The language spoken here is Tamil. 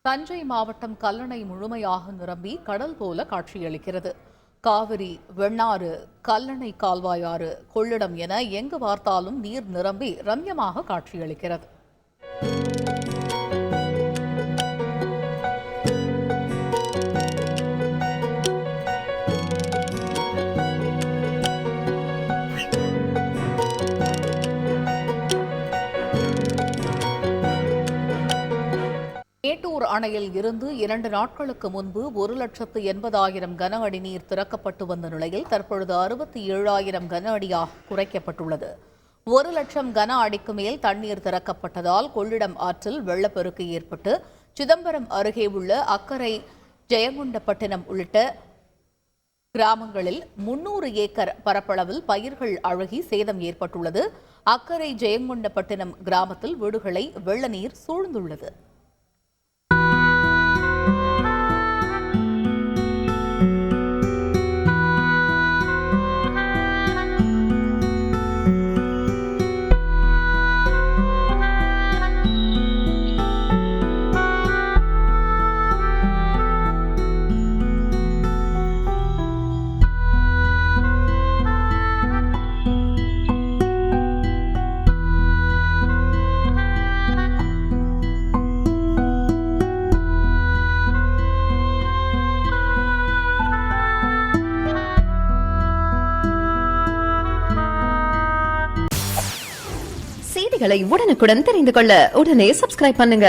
தஞ்சை மாவட்டம் கல்லணை முழுமையாக நிரம்பி கடல் போல காட்சியளிக்கிறது. காவிரி, வெண்ணாறு, கல்லணை கால்வாயாறு, கொள்ளிடம் என எங்கு பார்த்தாலும் நீர் நிரம்பி ரம்யமாக காட்சியளிக்கிறது. மேட்டூர் அணையில் இருந்து 2 நாட்களுக்கு முன்பு 1,80,000 கன அடி நீர் திறக்கப்பட்டு வந்த நிலையில் தற்பொழுது 67,000 கன அடியாக குறைக்கப்பட்டுள்ளது. 1,00,000 கன அடிக்கு மேல் தண்ணீர் திறக்கப்பட்டதால் கொள்ளிடம் ஆற்றில் வெள்ளப்பெருக்கு ஏற்பட்டு சிதம்பரம் அருகே உள்ள அக்கரை, ஜெயங்கொண்டப்பட்டினம் உள்ளிட்ட கிராமங்களில் 300 ஏக்கர் பரப்பளவில் பயிர்கள் அழுகி சேதம் ஏற்பட்டுள்ளது. அக்கரை, ஜெயங்கொண்டப்பட்டினம் கிராமத்தில் வீடுகளை வெள்ள நீர் சூழ்ந்துள்ளது. செய்திகளை உடனுக்குடன் தெரிந்து கொள்ள உடனே சப்ஸ்கிரைப் பண்ணுங்க.